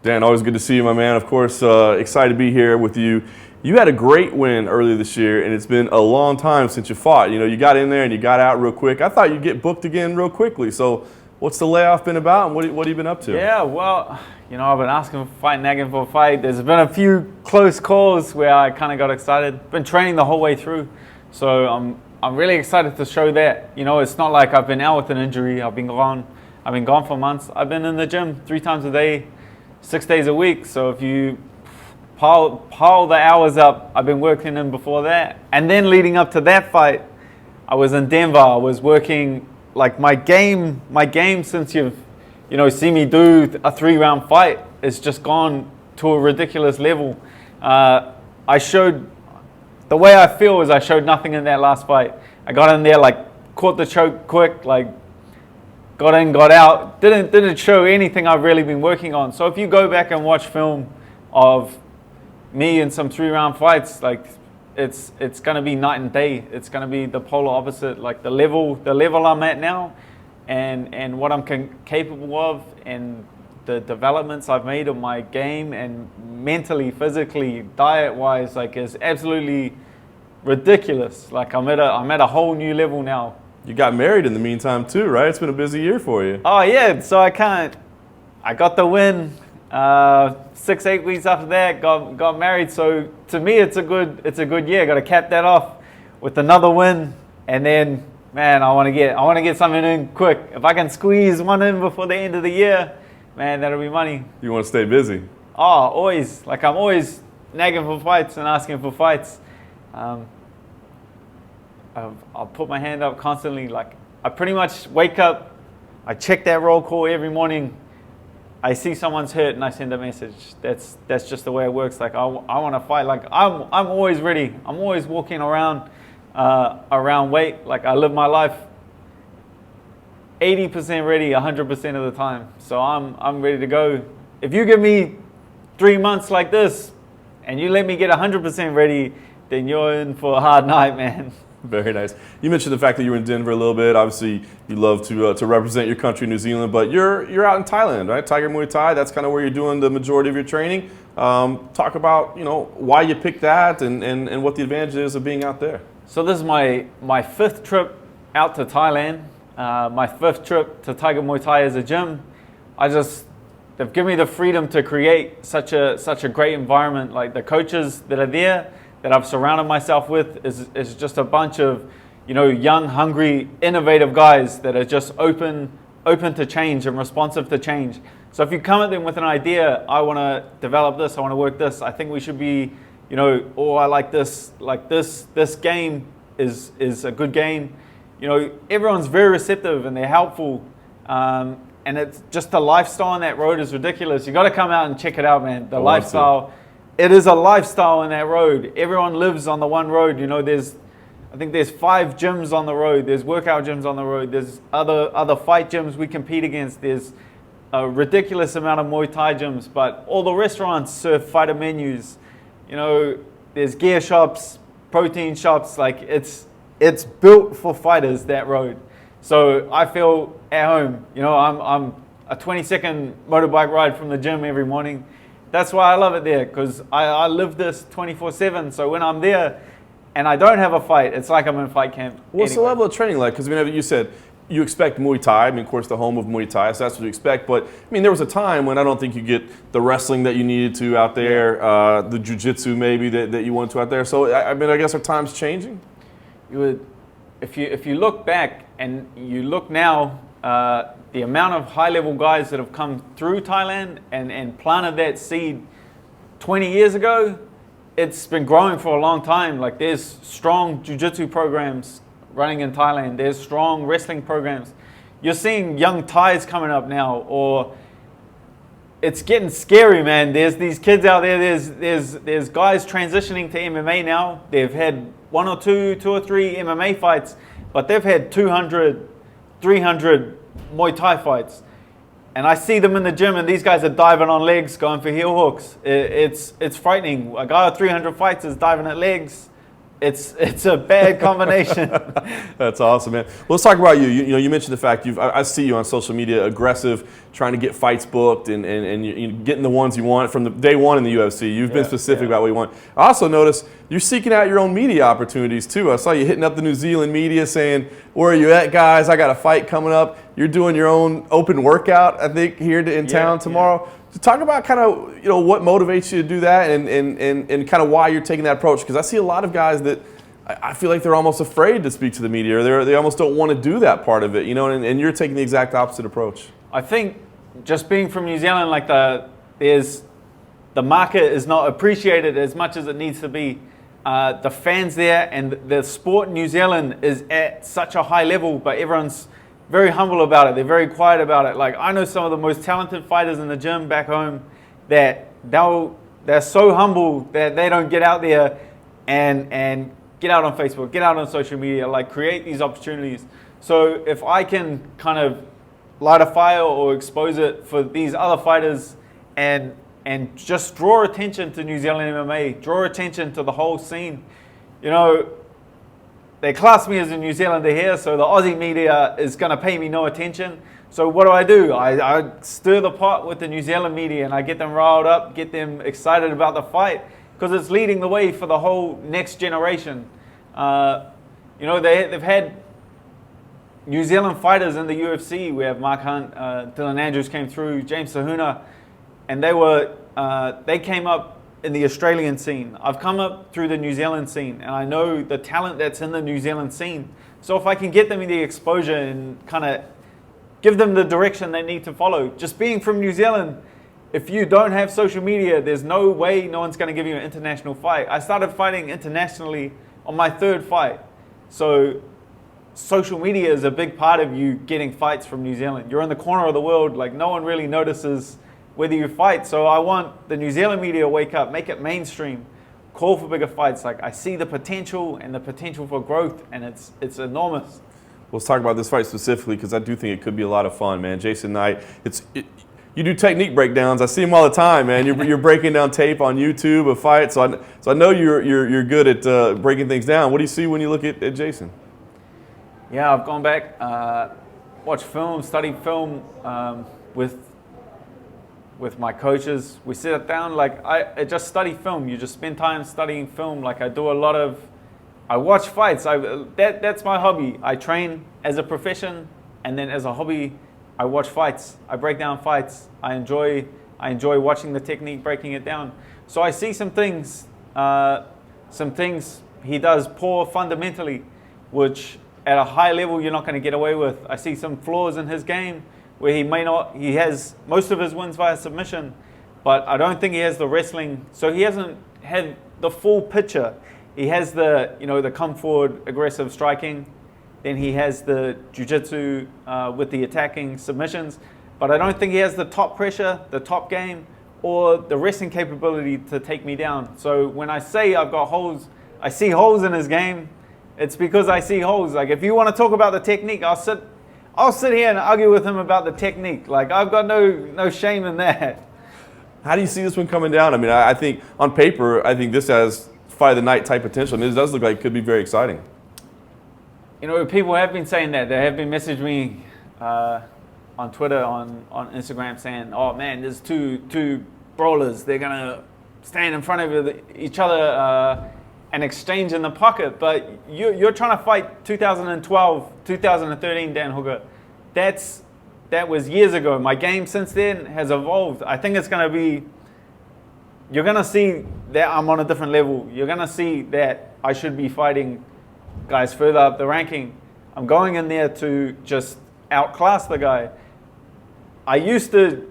Dan, always good to see you, my man. Of course, excited to be here with you. You had a great win earlier this year, and it's been a long time since you fought. You know, you got in there and you got out real quick. I thought you'd get booked again real quickly. So what's the layoff been about, and what have you been up to? Yeah, well, you know, I've been asking for a fight, nagging for a fight. There's been a few close calls where I kind of got excited. Been training the whole way through. So I'm really excited to show that. You know, it's not like I've been out with an injury. I've been gone for months. I've been in the gym 3 times a day, 6 days a week. So if you pile the hours up, I've been working in before that. And then leading up to that fight, I was in Denver. I was working, like my game since you've, you know, seen me do a 3-round fight, it's just gone to a ridiculous level. I showed, the way I feel is I showed nothing in that last fight. I got in there, like, caught the choke quick, like, got in, got out. Didn't show anything I've really been working on. So if you go back and watch film of me in some 3-round fights, like, it's gonna be night and day. It's gonna be the polar opposite. Like the level I'm at now, and what I'm capable of, and the developments I've made of my game, and mentally, physically, diet-wise, like, is absolutely ridiculous. Like I'm at a whole new level now. You got married in the meantime too, right? It's been a busy year for you. Oh yeah, so I got the win. 6-8 weeks after that, got married. So to me, it's a good year. Got to cap that off with another win, and then, man, I want to get something in quick. If I can squeeze one in before the end of the year, man, that'll be money. You want to stay busy? Oh, always. Like, I'm always nagging for fights and asking for fights. I'll put my hand up constantly. Like, I pretty much wake up, I check that roll call every morning. I see someone's hurt and I send a message. That's just the way it works. Like, I want to fight. Like, I'm always ready. I'm always walking around weight. Like, I live my life 80% ready 100% of the time. So I'm ready to go. If you give me 3 months like this and you let me get 100% ready, then you're in for a hard night, man. Very nice. You mentioned the fact that you were in Denver a little bit. Obviously, you love to represent your country, New Zealand, but you're out in Thailand, right? Tiger Muay Thai. That's kind of where you're doing the majority of your training. Talk about, you know, why you picked that and what the advantage is of being out there. So this is my 5th trip out to Thailand. My 5th trip to Tiger Muay Thai as a gym. They've given me the freedom to create such a great environment. Like, the coaches that are there, that I've surrounded myself with, is just a bunch of, you know, young, hungry, innovative guys that are just open to change and responsive to change. So if you come at them with an idea, I want to develop this, I want to work this, I think we should be, you know, oh, I like this game is a good game. You know, everyone's very receptive and they're helpful. And it's just the lifestyle on that road is ridiculous. You got to come out and check it out, man. The lifestyle. It is a lifestyle on that road. Everyone lives on the one road. You know, I think there's 5 gyms on the road. There's workout gyms on the road. There's other fight gyms we compete against. There's a ridiculous amount of Muay Thai gyms, but all the restaurants serve fighter menus. You know, there's gear shops, protein shops. Like, it's built for fighters, that road. So I feel at home. You know, I'm a 20-second motorbike ride from the gym every morning. That's why I love it there, because I live this 24/7. So when I'm there and I don't have a fight, it's like I'm in fight camp. What's the level of training like? Because, I mean, you said you expect Muay Thai. I mean, of course, the home of Muay Thai, so that's what you expect. But, I mean, there was a time when I don't think you get the wrestling that you needed to out there, the jiu-jitsu maybe that you wanted to out there. So, I mean, I guess are times changing? If you look back and you look now, the amount of high-level guys that have come through Thailand and planted that seed 20 years ago, it's been growing for a long time. Like, there's strong jiu-jitsu programs running in Thailand. There's strong wrestling programs. You're seeing young Thais coming up now, or it's getting scary, man. There's these kids out there. There's guys transitioning to MMA now. They've had 1 or 2 or 3 MMA fights, but they've had 200, 300 Muay Thai fights. And I see them in the gym, and these guys are diving on legs, going for heel hooks. It's frightening. A guy with 300 fights is diving at legs it's a bad combination. That's awesome, man. Well, let's talk about you. You mentioned the fact I see you on social media, aggressive, trying to get fights booked and you're getting the ones you want from the day one in the UFC. You've been specific about what you want. I also noticed you're seeking out your own media opportunities too. I saw you hitting up the New Zealand media saying, "Where are you at, guys? I got a fight coming up." You're doing your own open workout, I think, here in town tomorrow. So talk about kind of what motivates you to do that and kind of why you're taking that approach, because I see a lot of guys that I feel like they're almost afraid to speak to the media, or they almost don't want to do that part of it, and you're taking the exact opposite approach. I think just being from New Zealand, like the market is not appreciated as much as it needs to be. The fans there and the sport in New Zealand is at such a high level, but everyone's very humble about it. They're very quiet about it. Like, I know some of the most talented fighters in the gym back home that they're so humble that they don't get out there and get out on Facebook, get out on social media, like create these opportunities. So if I can kind of light a fire or expose it for these other fighters and just draw attention to New Zealand MMA, draw attention to the whole scene. They class me as a New Zealander here, so the Aussie media is going to pay me no attention. So what do? I stir the pot with the New Zealand media and I get them riled up, get them excited about the fight, because it's leading the way for the whole next generation. They've had New Zealand fighters in the UFC. We have Mark Hunt, Dylan Andrews came through, James Sahuna, and they came up in the Australian scene. I've come up through the New Zealand scene, and I know the talent that's in the New Zealand scene. So if I can get them the exposure and kind of give them the direction they need to follow, just being from New Zealand, if you don't have social media, there's no way no one's going to give you an international fight. I started fighting internationally on my third fight. So social media is a big part of you getting fights from New Zealand. You're in the corner of the world, like no one really notices whether you fight. So I want the New Zealand media to wake up, make it mainstream, call for bigger fights. Like, I see the potential and the potential for growth, and it's enormous. Let's talk about this fight specifically, because I do think it could be a lot of fun, man. Jason Knight, you do technique breakdowns. I see them all the time, man. You're breaking down tape on YouTube of fights, so I know you're good at breaking things down. What do you see when you look at Jason? Yeah, I've gone back, watched film, studied film with my coaches. We sit down, like I just study film. You just spend time studying film. Like, I watch fights. That's my hobby. I train as a profession, and then as a hobby, I watch fights. I break down fights. I enjoy watching the technique, breaking it down. So I see some things he does poor fundamentally, which at a high level you're not going to get away with. I see some flaws in his game where he has most of his wins via submission, but I don't think he has the wrestling. So he hasn't had the full picture. He has the come forward aggressive striking, then he has the jiu-jitsu with the attacking submissions, but I don't think he has the top pressure, the top game, or the wrestling capability to take me down. So when I say I've got holes, I see holes in his game, it's because I see holes. Like, if you want to talk about the technique, I'll sit here and argue with him about the technique. Like, I've got no shame in that. How do you see this one coming down? I mean, I think on paper, I think this has fight of the night type potential. I mean, it does look like it could be very exciting. People have been saying that. They have been messaging me on Twitter, on Instagram, saying, "Oh man, there's two brawlers. They're gonna stand in front of each other and exchange in the pocket." But you're trying to fight 2012, 2013, Dan Hooker. That was years ago. My game since then has evolved. I think it's going to be, you're going to see that I'm on a different level. You're going to see that I should be fighting guys further up the ranking. I'm going in there to just outclass the guy. I used to,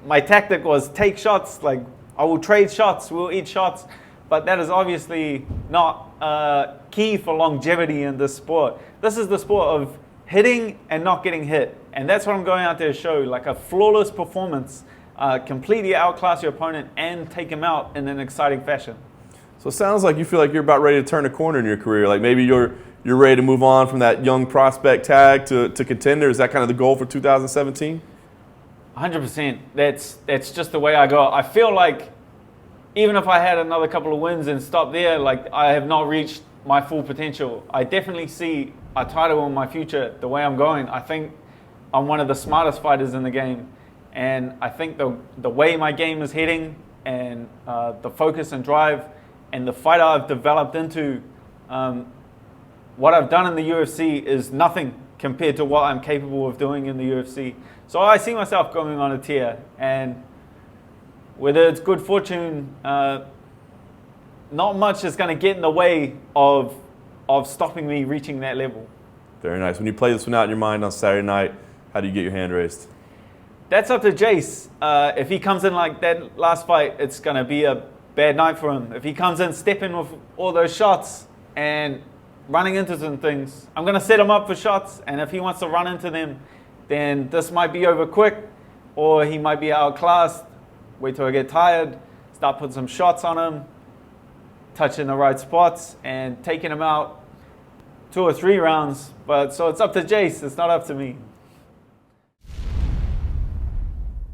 my tactic was take shots, like I will trade shots, we'll eat shots. But that is obviously not key for longevity in this sport. This is the sport of hitting and not getting hit. And that's what I'm going out there to show, like a flawless performance, completely outclass your opponent and take him out in an exciting fashion. So it sounds like you feel like you're about ready to turn a corner in your career. Like maybe you're ready to move on from that young prospect tag to contender. Is that kind of the goal for 2017? 100%. That's just the way I go. I feel like even if I had another couple of wins and stopped there, like I have not reached my full potential. I definitely see a title in my future the way I'm going. I think I'm one of the smartest fighters in the game, and I think the way my game is heading and the focus and drive and the fighter I've developed into, what I've done in the UFC is nothing compared to what I'm capable of doing in the UFC. So I see myself going on a tear, and whether it's good fortune, not much is going to get in the way of stopping me reaching that level. Very nice. When you play this one out in your mind on Saturday night, how do you get your hand raised? That's up to Jace. If he comes in like that last fight, it's going to be a bad night for him. If he comes in stepping with all those shots and running into some things, I'm going to set him up for shots, and if he wants to run into them, then this might be over quick, or he might be outclassed. Wait till I get tired, start putting some shots on him, touching the right spots, and taking him out 2 or 3 rounds. But so it's up to Jace, it's not up to me.